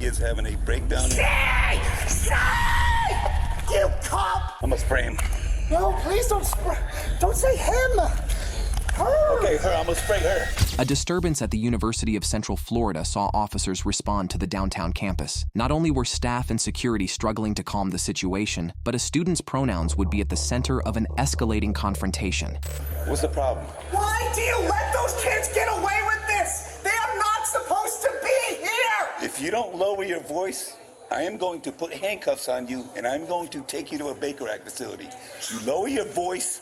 is having a breakdown. Stay! You cop! I'm gonna spray him. No, please don't spray. Don't say him. Her. Okay, her. I'm gonna spray her. A disturbance at the University of Central Florida saw officers respond to the downtown campus. Not only were staff and security struggling to calm the situation, but a student's pronouns would be at the center of an escalating confrontation. What's the problem? Why do you let those kids get away with this? They are not supposed to be here! If you don't lower your voice, I am going to put handcuffs on you, and I'm going to take you to a Baker Act facility. You lower your voice.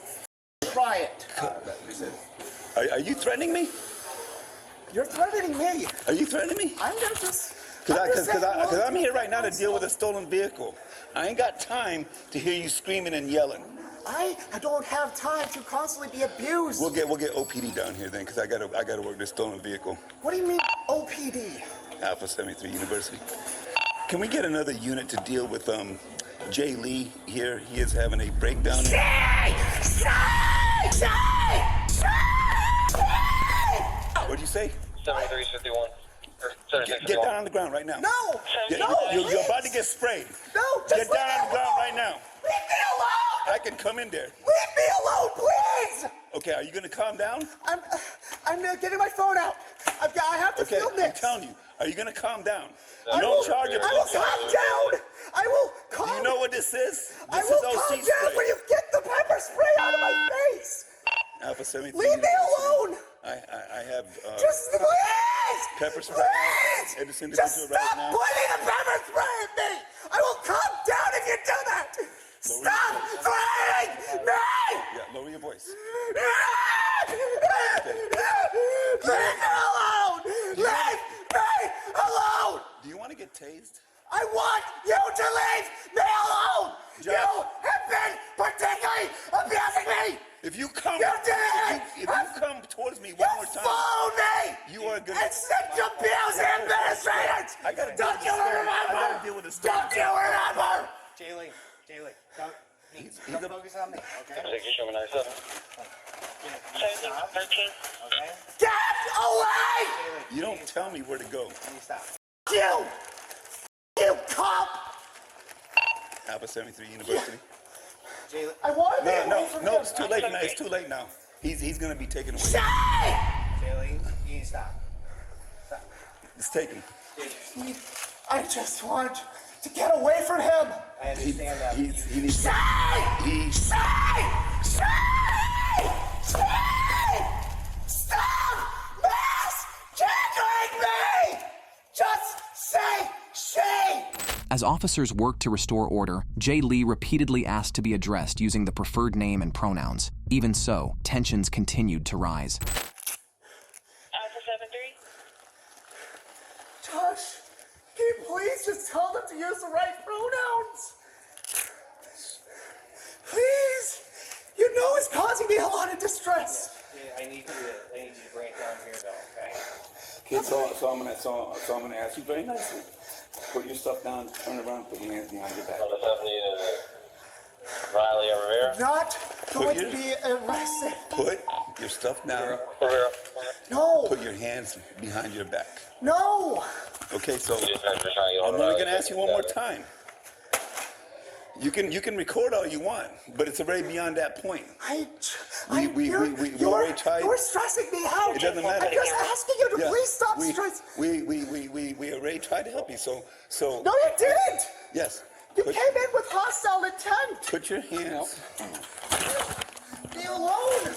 Try it. Are you threatening me? You're threatening me. Are you threatening me? I'm just... Because I'm here right now to deal with a stolen vehicle. I ain't got time to hear you screaming and yelling. I don't have time to constantly be abused. We'll get OPD down here then, because I gotta work this stolen vehicle. What do you mean OPD? Alpha 73 University. Can we get another unit to deal with Jay Lee here? He is having a breakdown. What'd you say? 7351. Get down on the ground right now. No! You're about to get sprayed. No, Get down on the ground right now. Leave me alone! I can come in there. Leave me alone, please! Okay, are you gonna calm down? I'm getting my phone out. I have to film this. I'm telling you, are you gonna calm down? I No will charge of calm down. I will calm. Do you know what this is? I This will is calm OC down spray. when you get the pepper spray out of my face. Alpha 73. Leave me alone. I have Just please. pepper spray Please. at this individual Just right stop now. pointing the pepper spray at me. I will calm down if you do that. Stop threatening me. Yeah, lower your voice. Leave me alone. Leave me alone. Do you want to get tased? I want you to leave me alone! Judge. You have been particularly abusing me! If you come, You did it! if you come towards me one more You time, followed me! you are gonna. And sent abuse administrators! I gotta Don't you remember? I gotta deal with this story. Don't you remember? Jaylee, don't. He's Focus on me, okay? Execution 97. 13. Okay? Get away! You don't tell me where to go. Let me stop. You cop! Alpha 73 University. Jaylee, I want to be away from No, him. it's too late now. It's too late now. He's gonna be taken away. Stay! Jaylee, you need to stop. It's taken. I just want to get away from him. I understand that. He needs. Stay! Stop misgendering me! Just say she! As officers worked to restore order, Jay Lee repeatedly asked to be addressed using the preferred name and pronouns. Even so, tensions continued to rise. Alpha 73. Josh, can you please just tell them to use the right pronouns? Please! You know it's causing me a lot of distress. I need you to bring it down here, though, okay? Okay, so I'm gonna ask you very nicely. Put your stuff down. Turn around. Put your hands behind your back. Alpha 70 Riley Rivera. Not going to be arrested. Put your stuff down. Rivera. No, Put your hands behind your back. no. Okay, so Just trying to get on I'm the only road. gonna ask you one more time. You can record all you want, but it's already beyond that point. We already tried. You're stressing me out. It doesn't matter. I'm just asking you to Yeah, please stop we, stressing. we already tried to help you. So No, you didn't. yes. You came in with hostile intent. Put your hands. Be alone.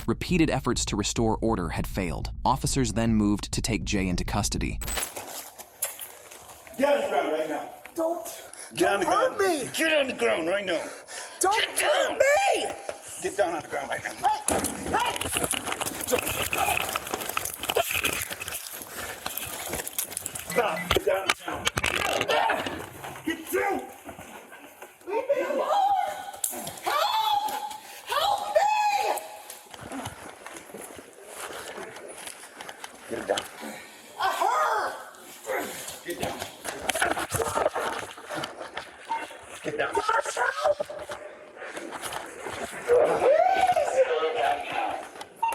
Repeated efforts to restore order had failed. Officers then moved to take Jay into custody. Get on the ground right now. Get on the Don't hurt ground. me. Get on the ground right now. Don't Get hurt down. me. Get down on the ground right now. Stop. Get down on the ground. Get down. Leave me alone. Help! Help me! Get down. Her! Get down. Get down.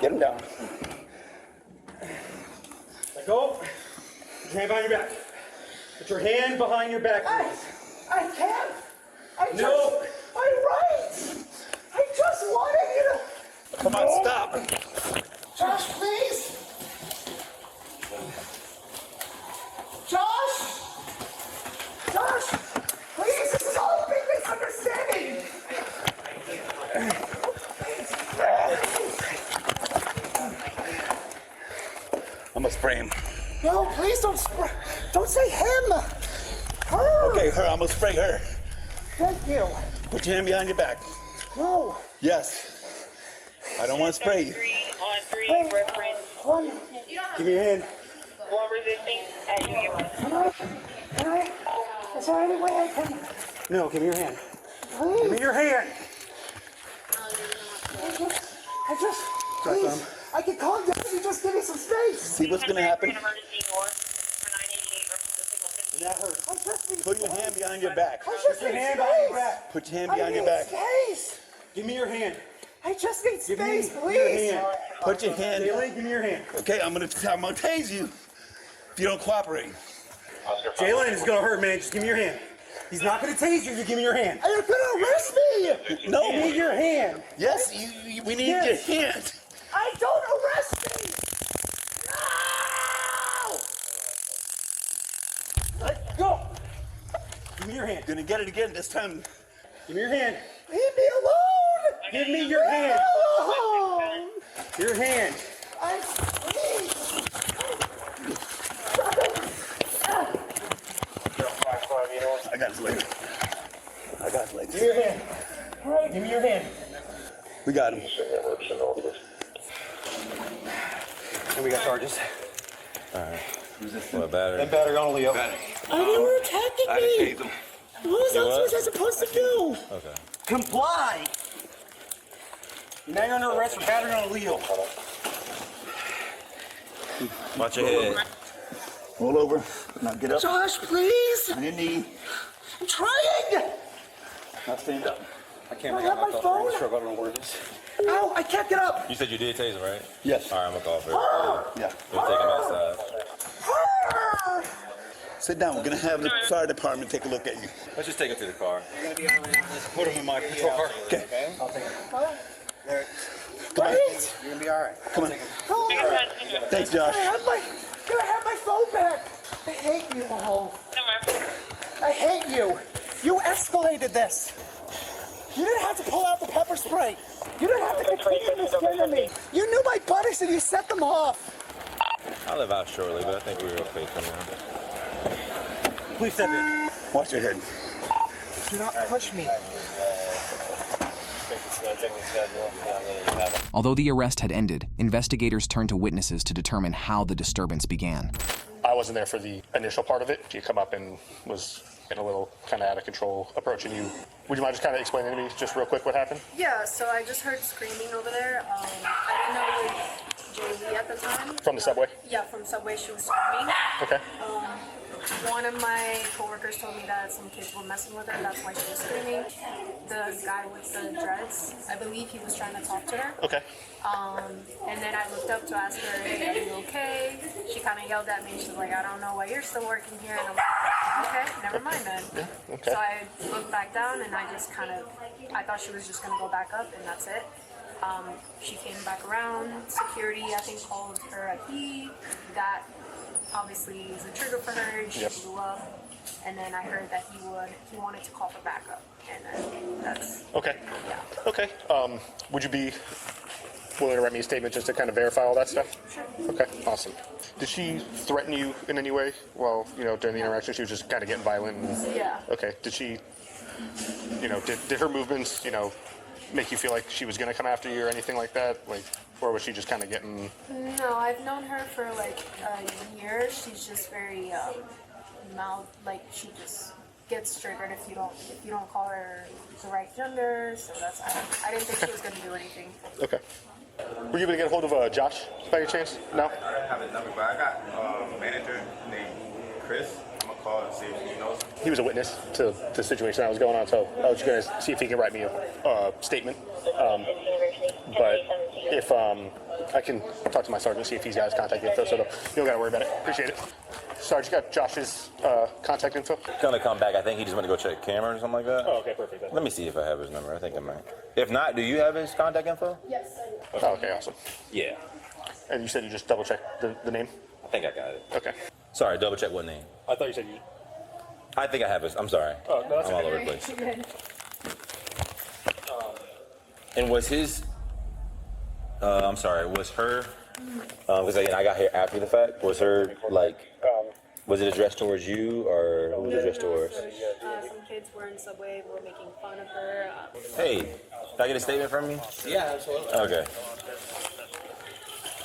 Get him down. Let go. Hand behind your back. Put your hand behind your back, please. I can't. No. I'm right. I just wanted you to. Come on, stop. Josh, please. Josh. Josh, please. This is all a big misunderstanding. I'm gonna spray him. No, please don't say him. Her. Okay, her. I'm gonna spray her. Thank you. Put your hand behind your back. No. Yes. I don't want to spray you. 3 on 3 reference. One. Give me your hand. One resisting at UnionWest. Can I? Is there any way I can? No, give me your hand. Please. Give me your hand. I just. Please. I can calm down if you just give me some space. See what's gonna happen? Emergency or for 988 reference That hurts. I just need. Put your hand behind your back. I just Put your need hand behind your space. back. Put your hand I behind your need back. space. Give me your hand. I just need Give space, me please. your hand. Put your hand. Jalen, give me your hand. Okay, I'm gonna tase you if you don't cooperate. Jalen, it's gonna hurt, man. Just give me your hand. He's not gonna tase you. Just give me your hand. You're gonna arrest me. No. Give me your hand. Yes, we need your hand. I don't arrest me. No. Let go. Give me your hand. Gonna get it again this time. Give me your hand. Leave me alone. Give me your hand. Alone. Your hand. I please. I got his leg. I got his leg. Give me your hand. Give me your hand. We got him. And we got charges. What, battery? And battery on Leo. They were attacking me. What was I supposed to do? Okay. Comply. Now you're under arrest for battery on Leo. Watch your head. Roll over. Now get up. Josh, please. On your knee. I'm trying. Now stand up. I can't I have my phone. I don't know where it is. Ow, I can't get up. You said you did taser, right? Yes. All right, I'm gonna call for it. Yeah. We'll take him outside. Sit down. We're gonna have the fire department take a look at you. Let's just take him to the car. Put him in my patrol car. Okay. I'll take it. There. Come on. Wait. You're gonna be all right. Come on. Oh, Thanks, Josh. Can I have my phone back? I hate you all. I hate you. You escalated this. You didn't have to pull out the pepper spray. You didn't have to continue to scare me. You knew my buddies and you set them off. I'll live out shortly, but I think we were okay coming out. Please step in. Watch your head. Do not push me. Although the arrest had ended, investigators turned to witnesses to determine how the disturbance began. I wasn't there for the initial part of it. She come up and was in a little kind of out of control approaching you. Would you mind just kind of explaining to me just real quick what happened? Yeah, so I just heard screaming over there. I didn't know it was Jay-Z at the time. From the subway? Yeah, from Subway she was screaming. Okay. One of my coworkers told me that some kids were messing with her, that's why she was screaming. The guy with the dreads, I believe he was trying to talk to her. Okay. And then I looked up to ask her, hey, are you okay? She kind of yelled at me. She's like, I don't know why you're still working here. And I'm like, okay, never mind then. Yeah, okay. So I looked back down and I just kind of, I thought she was just going to go back up and that's it. She came back around. Security, I think, called her a he. That obviously is a trigger for her. She blew up. And then I heard that he wanted to call for backup. And then that's, Okay. yeah. Okay. Would you be willing to write me a statement just to kind of verify all that stuff? Sure. Okay. Awesome. Did she threaten you in any way? Well, during the interaction, she was just kind of getting violent. Yeah. Okay. Did she, did her movements, make you feel like she was going to come after you or anything like that? Or was she just kind of getting... No, I've known her for like a year. She's just very mild. Like she just gets triggered if you don't call her the right gender. So that's I didn't think she was gonna do anything. Okay. Were you able to get a hold of Josh by any chance? No? I don't have his number, but I got a manager named Chris. I'm gonna call and see if he knows. He was a witness to the situation that was going on, so I was going to see if he could write me a statement. But if I can talk to my sergeant, see if he's got his contact info, so you don't got to worry about it. Appreciate it. Sarge, you got Josh's contact info? Gonna come back. I think he just went to go check camera or something like that. Oh, okay, perfect. Then. Let me see if I have his number. I think I might. If not, do you have his contact info? Yes. Oh, okay, awesome. Yeah. And you said you just double checked the name? I think I got it. Okay. Sorry, double check what name? I thought you said you... I think I have his. I'm sorry. Oh, no, that's I'm all okay. over the place. And was his... I'm sorry, was her... Because again, I got here after the fact. Was her, like... was it addressed towards you, or who was it addressed towards? Some kids were in Subway, were making fun of her. Hey, can I get a statement from you? Yeah, absolutely. Okay.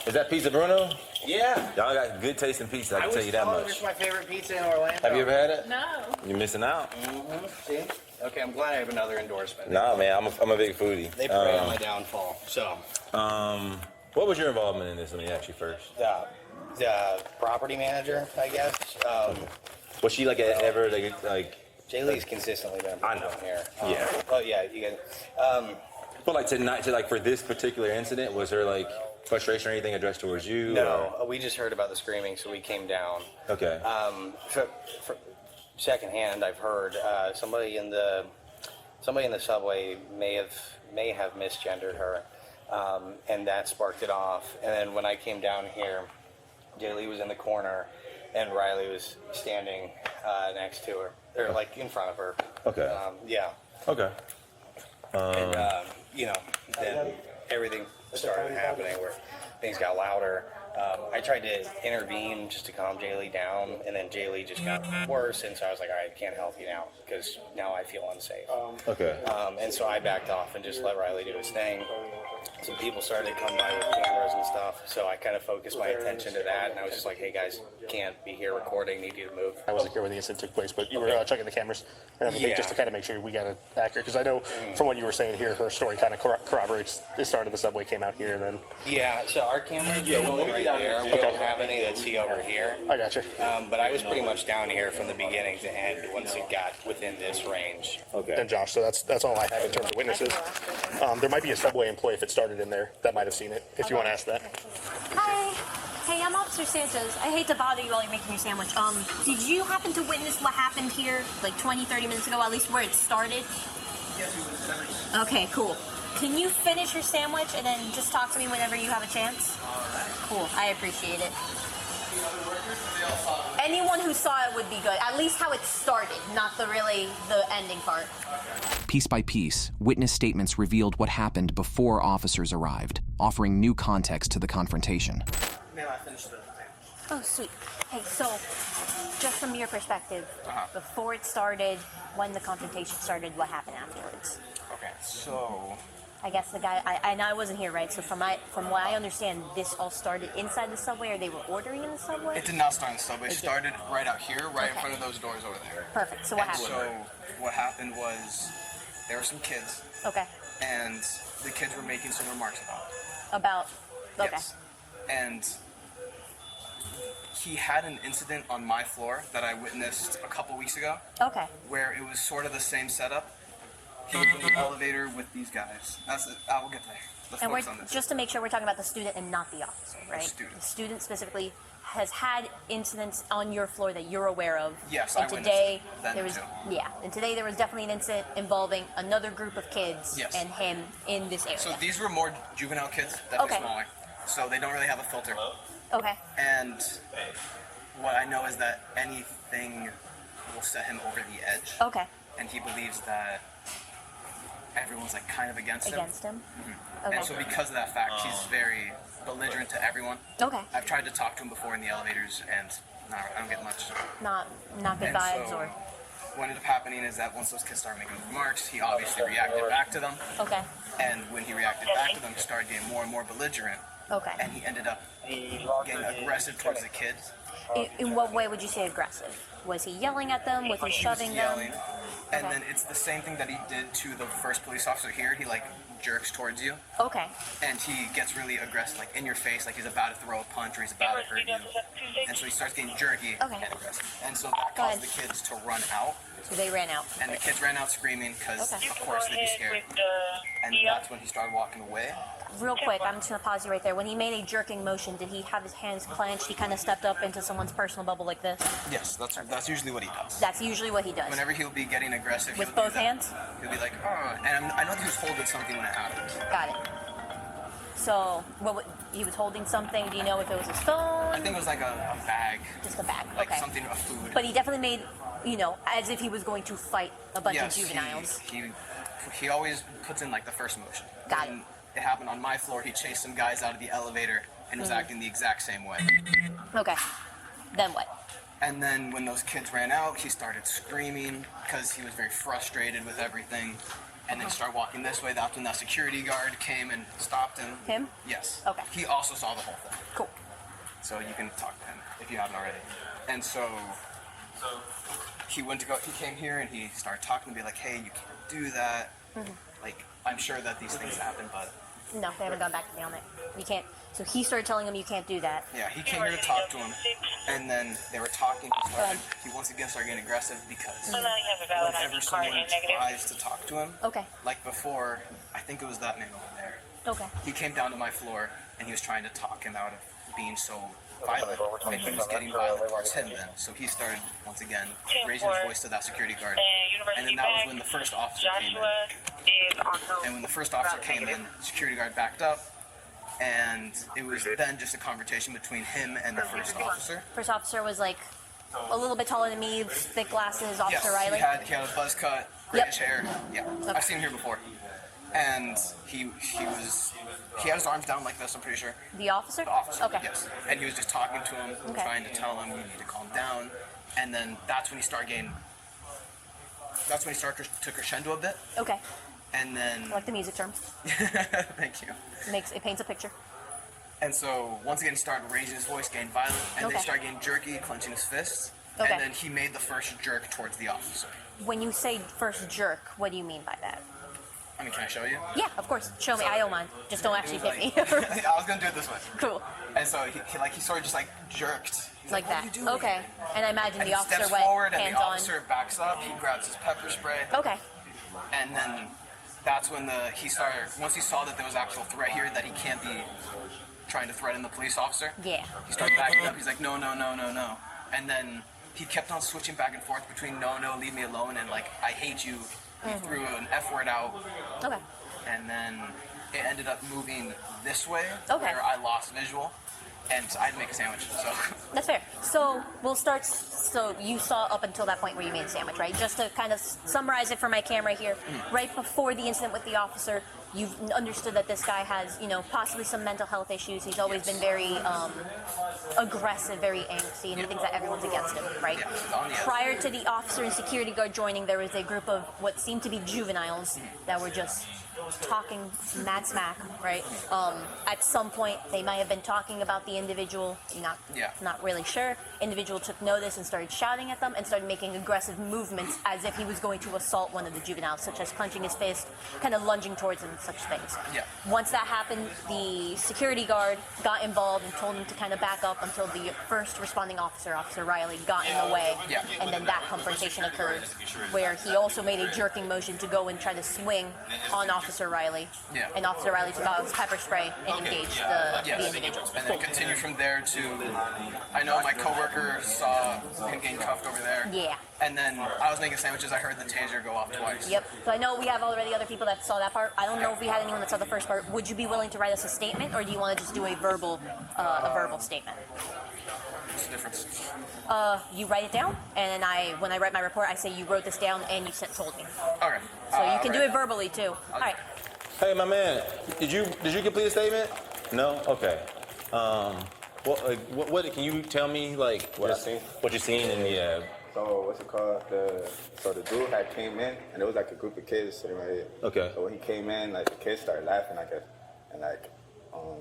Is that pizza Bruno? Yeah. Y'all got good taste in pizza, I can tell you that much. It's my favorite pizza in Orlando. Have you ever had it? No. You're missing out. Mm-hmm. See? Okay, I'm glad I have another endorsement. Nah, man, I'm a big foodie. They prey on my downfall. So, what was your involvement in this? Let me ask you first. the property manager, I guess. Was she like ever like? Jay Lee's consistently been I know. here. Yeah. Oh yeah, you get. But like for this particular incident, was there like frustration or anything addressed towards you? No, or? we just heard about the screaming, so we came down. Okay. For secondhand, I've heard somebody in the subway may have misgendered her, and that sparked it off. And then when I came down here, Jay Lee was in the corner, and Riley was standing next to her, or like in front of her. Okay. Yeah. Okay. And then everything started happening where things got louder. I tried to intervene just to calm Jay Lee down, and then Jay Lee just got worse, and so I was like, all right, I can't help you now, because now I feel unsafe. Okay. And so I backed off and just let Riley do his thing. Some people started to come by with cameras and stuff, so I kind of focused my attention to that, and I was just like, hey guys, can't be here recording, need you to move. I wasn't here when the incident took place, but you were checking the cameras and everything just to kind of make sure we got it accurate. Because I know from what you were saying here, her story kind of corroborates. It started the subway, came out here, and then... Yeah, so our cameras are going right there. We don't have any that see over here. I got you. But I was pretty much down here from the beginning to end once it got within this range. Okay. And Josh, so that's all I have in terms of witnesses. There might be a subway employee, if it started in there, that might have seen it, if you want to ask that. Hi. Hey, I'm Officer Sanchez. I hate to bother you while you're making your sandwich. Did you happen to witness what happened here like 20, 30 minutes ago, at least where it started? Yes. Okay, cool. Can you finish your sandwich and then just talk to me whenever you have a chance? Cool, I appreciate it. Anyone who saw it would be good. At least how it started, not the ending part. Piece by piece, witness statements revealed what happened before officers arrived, offering new context to the confrontation. Now I finished the sandwich. Oh, sweet. Hey, so, just from your perspective, before it started, when the confrontation started, what happened afterwards? Okay, so... I guess the guy, I wasn't here, right? So from what I understand, this all started inside the subway, or they were ordering in the subway? It did not start in the subway. It started right out here, right in front of those doors over there. Perfect. So what happened? So what happened was there were some kids. Okay. And the kids were making some remarks About? Okay. Yes. And he had an incident on my floor that I witnessed a couple weeks ago. Okay. Where it was sort of the same setup. He was in the elevator with these guys. I will get there. Let's And focus on this. just to make sure we're talking about the student and not the officer, right? Student. The student specifically has had incidents on your floor that you're aware of. Yes, and I witnessed today then there was too. and today there was definitely an incident involving another group of kids Yes. and him in this area. So these were more juvenile kids, definitely Okay. smaller. So they don't really have a filter. Okay. And what I know is that anything will set him over the edge. Okay. And he believes that everyone's like kind of against him. Against him. Mm-hmm. Okay. And so because of that fact, he's very belligerent to everyone. Okay. I've tried to talk to him before in the elevators, and I don't get much. Not good And vibes so or. What ended up happening is that once those kids started making remarks, he obviously reacted back to them. Okay. And when he reacted back to them, he started getting more and more belligerent. Okay. And he ended up getting aggressive towards the kids. In what way would you say aggressive? Was he yelling at them? Was he shoving yelling. them? And then it's the same thing that he did to the first police officer here. He like jerks towards you. Okay. And he gets really aggressive, like in your face, like he's about to throw a punch or he's about to hurt you. And so he starts getting jerky and aggressive. And so that caused the kids to run out. So they ran out. And the kids ran out screaming because, of course, they'd be scared. And that's when he started walking away. Real quick, I'm just going to pause you right there. When he made a jerking motion, did he have his hands clenched? He kind of stepped up into someone's personal bubble like this? Yes, that's usually what he does. That's usually what he does. Whenever he'll be getting aggressive, With he'll both do that. hands? He'll be like, oh. And I know he was holding something when it happened. Got it. So, he was holding something. Do you know if it was his phone? I think it was like a bag. Just a bag, Like okay. something, a food. But he definitely made, as if he was going to fight a bunch of juveniles. He always puts in like the first motion. Got it. It happened on my floor. He chased some guys out of the elevator and was acting the exact same way. Okay. Then what? And then when those kids ran out, he started screaming because he was very frustrated with everything. And then started walking this way. That's when that security guard came and stopped him. Him? Yes. Okay. He also saw the whole thing. Cool. So you can talk to him if you haven't already. And so he went to go. He came here and he started talking to me like, "Hey, you can't do that. Like, I'm sure that these things happen, but." No, they haven't gone back to me on it. You can't. So he started telling him you can't do that. Yeah, he came here to talk to him, and then they were talking. He once again started getting aggressive because whenever someone tries to talk to him, like before, I think it was that man over there. Okay. He came down to my floor and he was trying to talk him out of being so violent, and he was getting violent towards him then. So he started once again raising his voice to that security guard, and then that was when the first officer came in. And when the first officer came in, the security guard backed up. And it was then just a confrontation between him and the first officer. First officer was like a little bit taller than me, thick glasses, Officer Riley. He had a buzz cut, grayish hair. Yeah, I've seen him here before. And he had his arms down like this, I'm pretty sure. The officer? The officer, okay. yes. And he was just talking to him, trying to tell him, you need to calm down. And then that's when he started to crescendo a bit. Okay. And then... I like the music terms. Thank you. It paints a picture. And so, once again, he started raising his voice, getting violent, and then he started getting jerky, clenching his fists. Okay. And then he made the first jerk towards the officer. When you say first jerk, what do you mean by that? I mean, can I show you? Yeah, of course. Show me. I don't mind. Just don't actually hit me. I was going to do it this way. Cool. And so, he sort of just, jerked. He's like that. Okay. And I imagine and the officer steps went forward, hands and the on. officer backs up, he grabs his pepper spray. Okay. And then... that's when once he saw that there was actual threat here, that he can't be trying to threaten the police officer. Yeah. He started backing up. He's like, no. And then he kept on switching back and forth between no, leave me alone, and I hate you. He threw an F word out. Okay. And then it ended up moving this way, where I lost visual. And I had to make a sandwich, so. That's fair. So we'll start. So you saw up until that point where you made a sandwich, right? Just to kind of summarize it for my camera here. Right before the incident with the officer, you've understood that this guy has, possibly some mental health issues. He's always been very aggressive, very angsty, and he thinks that everyone's against him, right? Prior to the officer and security guard joining, there was a group of what seemed to be juveniles that were just talking mad smack, right? At some point, they might have been talking about the individual. Not really sure. Individual took notice and started shouting at them and started making aggressive movements as if he was going to assault one of the juveniles, such as clenching his fist, kind of lunging towards him, such things. Yeah. Once that happened, the security guard got involved and told him to kind of back up until the first responding officer, Officer Riley, got in the way. Yeah. And then that confrontation occurred, where he also made a jerking motion to go and try to swing on Officer Riley. Yeah. And Officer Riley took out his pepper spray and engaged the individual. And then continue from there to, I know my coworker saw him getting cuffed over there. Yeah. And then I was making sandwiches, I heard the taser go off twice. Yep. So I know we have already other people that saw that part. I don't know if we had anyone that saw the first part. Would you be willing to write us a statement, or do you want to just do a verbal statement? What's the difference? You write it down, and when I write my report, I say you wrote this down and you told me. Okay. So you can do it verbally too. All right. Hey, my man, did you complete a statement? No. Okay. What can you tell me what you seen in the? So what's it called? So the dude had came in, and there was a group of kids sitting right here. Okay. So when he came in, the kids started laughing, I guess, and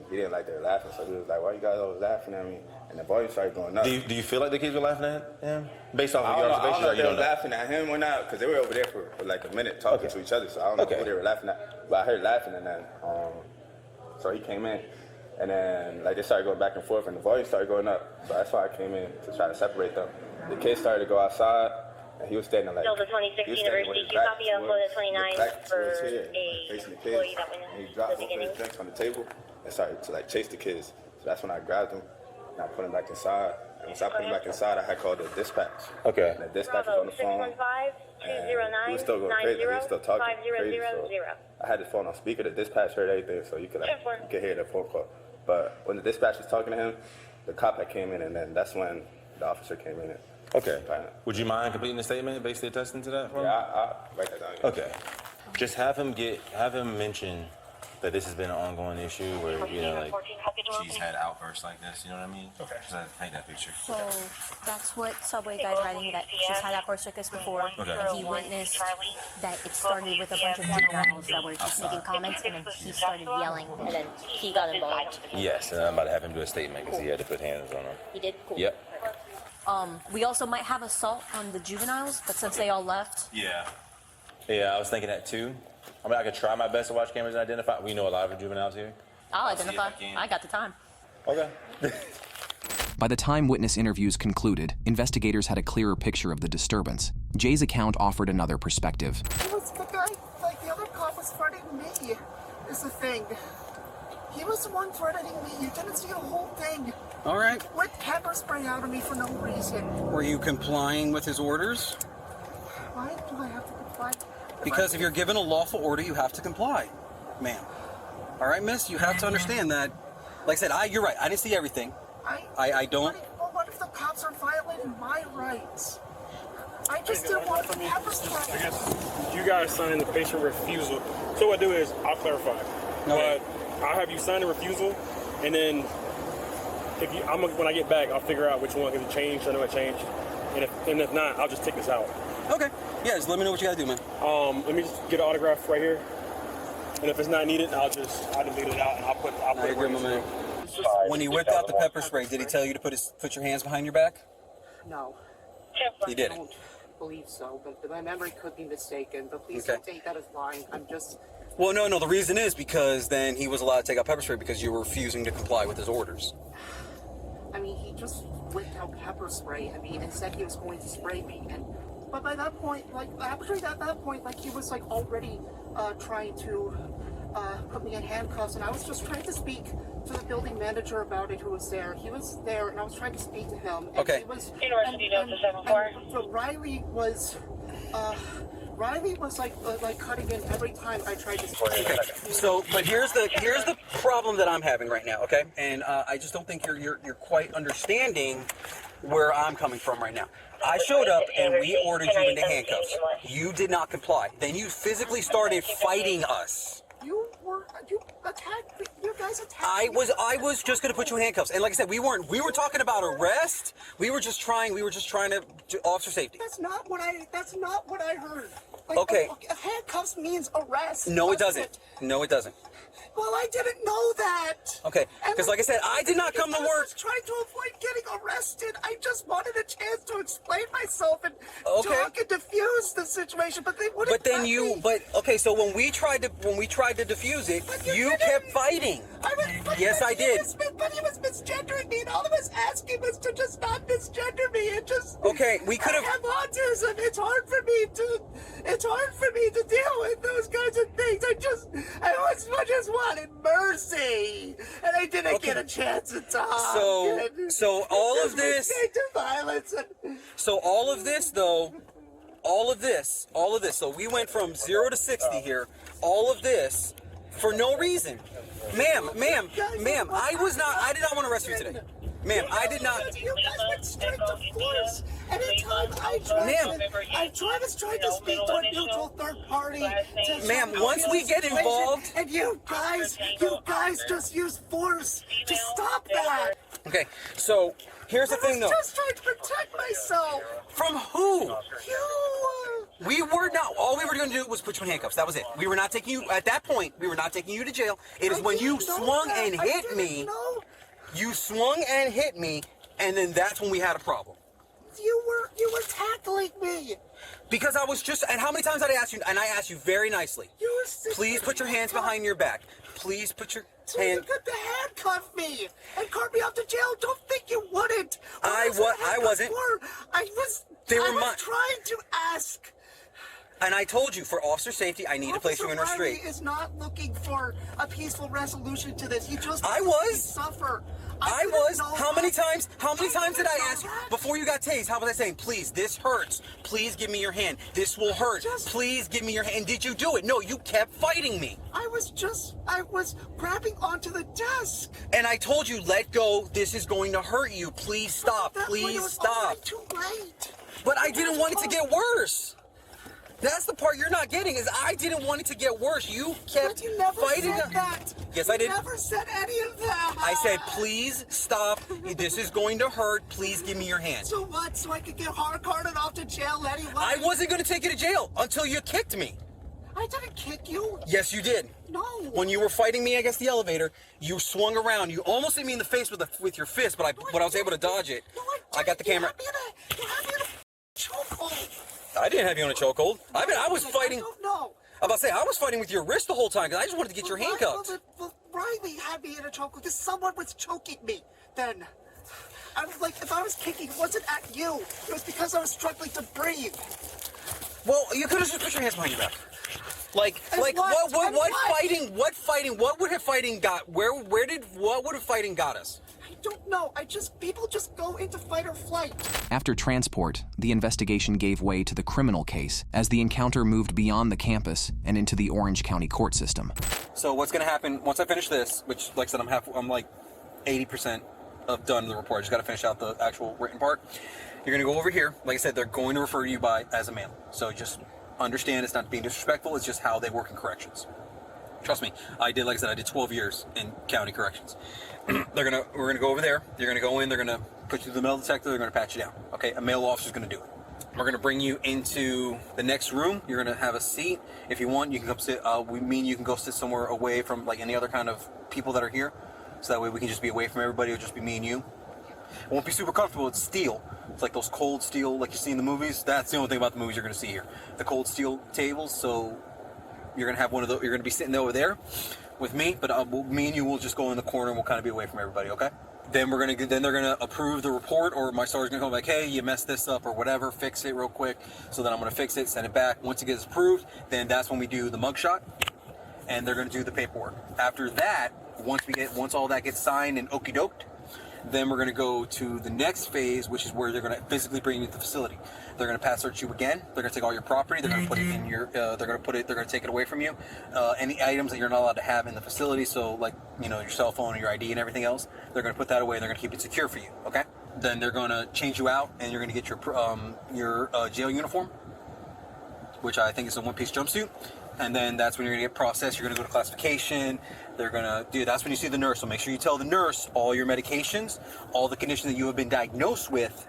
He didn't like they were laughing, so he was like, "Why you guys always laughing at me?" And the volume started going up. Do you feel like the kids were laughing at him? Based off of I your don't know observations, or if you they don't were know? laughing at him or not, because they were over there for like a minute talking to each other, so I don't know who they were laughing at. But I heard laughing, and then so he came in, and then like they started going back and forth, and the volume started going up. So that's why I came in to try to separate them. The kids started to go outside, and he was standing like. Delta 26 University, Q copy of Florida 29 for facing the employee kids. that went And he in dropped the both of beginning. his drinks on the table and started to like chase the kids. So that's when I grabbed him and I put him back inside. And once I put him back inside, I had called the dispatch. Okay. And the dispatch was on the phone. He was still going crazy. He was still talking crazy. So I had his phone on speaker. The dispatch heard everything, so you could hear the phone call. But when the dispatch was talking to him, the cop had came in, and then that's when the officer came in. Okay. Would you mind completing the statement, basically attesting to that? Yeah, I'll write that down. Okay. Just have him mention that this has been an ongoing issue where, you know, like, she's had outbursts like this, you know what I mean? Okay. Just paint that picture. So that's what Subway guy's writing, that she's had outbursts like this before. Okay. He witnessed that it started with a bunch of juveniles that were just making comments, and then he started yelling, and then he got involved. Yes, and I'm about to have him do a statement because he had to put hands on him. He did? Cool. Yep. We also might have assault on the juveniles, but since they all left. Yeah. Yeah, I was thinking that too. I mean, I could try my best to watch cameras and identify. We know a lot of juveniles here. I'll identify. I got the time. Okay. By the time witness interviews concluded, investigators had a clearer picture of the disturbance. Jay's account offered another perspective. It was the guy, like the other cop was threatening me, is the thing. He was the one threatening me. You didn't see the whole thing. All right. With pepper spray out of me for no reason. Were you complying with his orders? Why do I have to comply? Because if you're given a lawful order, you have to comply, ma'am. All right, miss, you have to understand that. Like I said, you're right. I didn't see everything. I don't. What if the cops are violating my rights? I just didn't want the pepper spray. I guess you guys signed the patient refusal. So what I do is I'll clarify. Okay. But I'll have you sign the refusal, and then when I get back, I'll figure out which one can change. I know it changed, and if not, I'll just take this out. Okay. Yeah, just let me know what you gotta do, man. Let me just get an autograph right here, and if it's not needed, I'll delete it out, and I'll put it where it's man. When he whipped out the pepper spray, did he tell you to put your hands behind your back? No. He did. I don't believe so, but my memory could be mistaken. But please don't take that as lying. I'm just. Well, no. The reason is because then he was allowed to take out pepper spray because you were refusing to comply with his orders. I mean, he just whipped out pepper spray at me and said he was going to spray me. But by that point, like, actually at that point, like, he was, like, already trying to put me in handcuffs, and I was just trying to speak to the building manager about it who was there. He was there, and I was trying to speak to him. And okay. He was, University Delta 74. So Riley was like cutting in every time I tried to speak. Okay. So, but here's the problem that I'm having right now, okay? And I just don't think you're quite understanding where I'm coming from right now. I showed up and we ordered you into handcuffs. You did not comply. Then you physically started fighting us. You attacked me. You guys attacked I me. I was just gonna put you in handcuffs. And like I said, we were talking about arrest. We were just trying to officer safety. That's not what I heard. Like, Okay. Handcuffs means arrest. No, it doesn't. No, it doesn't. Well, I didn't know that. Okay, because like I said, I did not come to I work. was trying to avoid getting arrested. I just wanted a chance to explain myself and talk and diffuse the situation, but they wouldn't. But then okay. So when we tried to diffuse it, you kept fighting. Yes, I did. But he was misgendering me, and all he was asking was to just not misgender me. It just. Okay, we could have. I have autism. It's hard for me to deal with those kinds of things. I just wanted mercy, and I didn't get a chance to talk. So all of this. Violence. So all of this, though, all of this. So we went from 0 to 60 here. All of this for no reason, ma'am. I did not want to arrest you today. Ma'am, I did not. You guys went straight to force. Anytime I tried to speak to a neutral third party. Ma'am, once we get involved. And you guys just use force to stop that. Okay, so here's the thing, though. I was just trying to protect myself. From who? You. We were not. All we were going to do was put you in handcuffs. That was it. We were not taking you, at that point, we were not taking you to jail. It is when you swung and hit me. You swung and hit me, and then that's when we had a problem. You were tackling me. Because I was just, and how many times did I ask you, and I asked you very nicely, please put your hands behind your back. Please put your hand. You got to handcuff me and cart me off to jail. Don't think you wouldn't. I wasn't. I was trying to ask. And I told you, for officer safety, I need to place you in restraint. Riley is not looking for a peaceful resolution to this. He just I wants was. to suffer. I was. How many times did I ask you before you got tased? How was I saying, please, this hurts. Please give me your hand. This will hurt. Please give me your hand. And did you do it? No, you kept fighting me. I was grabbing onto the desk. And I told you, let go. This is going to hurt you. Please stop. Please stop. Too late. But I didn't want it to get worse. That's the part you're not getting, is I didn't want it to get worse. You kept fighting. Said that. Yes, I did. You never said any of that. I said, please stop. This is going to hurt. Please give me your hand. So what? So I could get hard carted off to jail anyway? I wasn't going to take you to jail until you kicked me. I didn't kick you. Yes, you did. No. When you were fighting me against the elevator, you swung around. You almost hit me in the face with your fist, but I was able to dodge it. No, I got the camera. You had me in a chokehold. I didn't have you on a chokehold. I was fighting. I don't know. I'm about to say, I was fighting with your wrist the whole time because I just wanted to get your handcuffs. Well, Riley had me in a chokehold because someone was choking me then. I was like, if I was kicking, it wasn't at you. It was because I was struggling to breathe. Well, you could have just put your hands behind your back. What would have fighting got? What would have fighting got us? I don't know. People just go into fight or flight. After transport, the investigation gave way to the criminal case as the encounter moved beyond the campus and into the Orange County court system. So what's going to happen once I finish this, which, like I said, I'm like 80% of done in the report. I just got to finish out the actual written part. You're going to go over here. Like I said, they're going to refer to you as a male. So just understand it's not being disrespectful. It's just how they work in corrections. Trust me, I did 12 years in county corrections. We're gonna go over there. You're gonna go in. They're gonna put you to the metal detector. They're gonna pat you down. Okay, a male officer's gonna do it. We're gonna bring you into the next room. You're gonna have a seat. If you want, you can come sit. You can go sit somewhere away from like any other kind of people that are here. So that way we can just be away from everybody. It'll just be me and you. It won't be super comfortable. It's steel. It's like those cold steel like you see in the movies. That's the only thing about the movies you're gonna see here. The cold steel tables. So you're gonna have one of those. You're gonna be sitting over there with me, but me and you will just go in the corner and we'll kind of be away from everybody, okay? Then they're gonna approve the report, or my sergeant's gonna come like, hey, you messed this up or whatever, fix it real quick. So then I'm gonna fix it, send it back. Once it gets approved, then that's when we do the mugshot, and they're gonna do the paperwork. After that, once all that gets signed and okey-doked, then we're gonna go to the next phase, which is where they're gonna physically bring you to the facility. They're gonna pass search you again. They're gonna take all your property. They're gonna put it in your. They're gonna take it away from you. Any items that you're not allowed to have in the facility. So like your cell phone and your ID and everything else. They're gonna put that away. They're gonna keep it secure for you. Okay. Then they're gonna change you out and you're gonna get your jail uniform, which I think is a one-piece jumpsuit. And then that's when you're gonna get processed. You're gonna go to classification. That's when you see the nurse. So make sure you tell the nurse all your medications, all the conditions that you have been diagnosed with,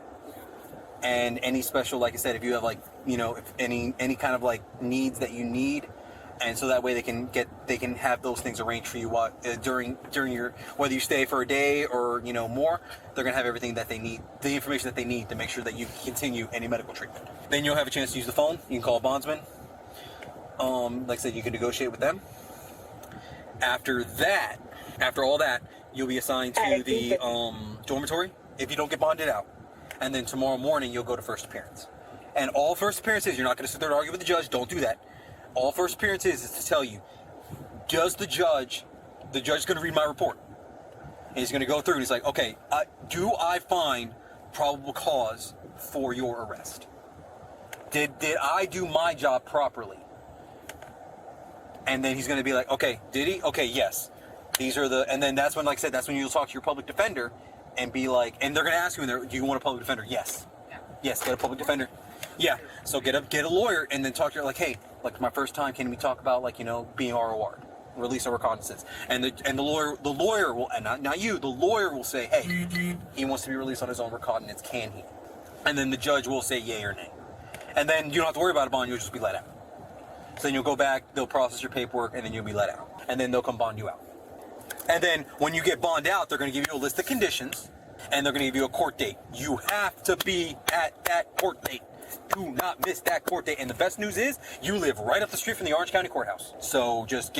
and any special, like I said, if you have if any kind of needs that you need, and so that way they can have those things arranged for you during your, whether you stay for a day or more, they're gonna have everything that they need, the information that they need to make sure that you continue any medical treatment. Then you'll have a chance to use the phone. You can call a bondsman. Like I said, you can negotiate with them. After all that, you'll be assigned to the dormitory if you don't get bonded out. And then tomorrow morning, you'll go to first appearance. And all first appearances, you're not going to sit there and argue with the judge. Don't do that. All first appearances is to tell you, the judge is going to read my report. And he's going to go through and he's like, okay, do I find probable cause for your arrest? Did I do my job properly? And then he's going to be like, okay, did he? Okay, yes. And then that's when, like I said, that's when you'll talk to your public defender and be like, and they're going to ask you in there, do you want a public defender? Yes. Yeah. Yes, get a public defender. Yeah. So get a lawyer and then talk to her like, hey, my first time, can we talk about being ROR, release of reconnaissance? And the lawyer will, and not you, the lawyer will say, hey, he wants to be released on his own recognizance, can he? And then the judge will say yay or nay. And then you don't have to worry about a bond, you'll just be let out. So then you'll go back, they'll process your paperwork, and then you'll be let out. And then they'll come bond you out. And then when you get bonded out, they're going to give you a list of conditions, and they're going to give you a court date. You have to be at that court date. Do not miss that court date. And the best news is, you live right up the street from the Orange County Courthouse. So just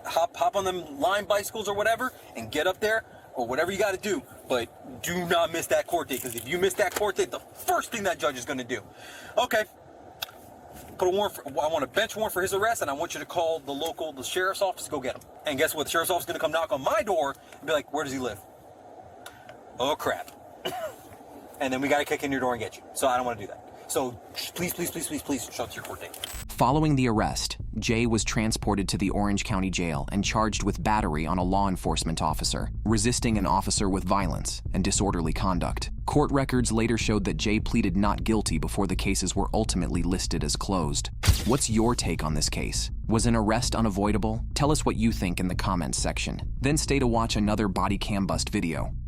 hop on them Lime bicycles or whatever, and get up there, or whatever you got to do. But do not miss that court date, because if you miss that court date, the first thing that judge is going to do. Okay. Put a warrant I want a bench warrant for his arrest, and I want you to call the sheriff's office to go get him. And guess what? The sheriff's office is going to come knock on my door and be like, where does he live? Oh, crap. And then we got to kick in your door and get you. So I don't want to do that. So please shut to your court date. Following the arrest, Jay was transported to the Orange County Jail and charged with battery on a law enforcement officer, resisting an officer with violence, and disorderly conduct. Court records later showed that Jay pleaded not guilty before the cases were ultimately listed as closed. What's your take on this case? Was an arrest unavoidable? Tell us what you think in the comments section. Then stay to watch another BodyCamBust video.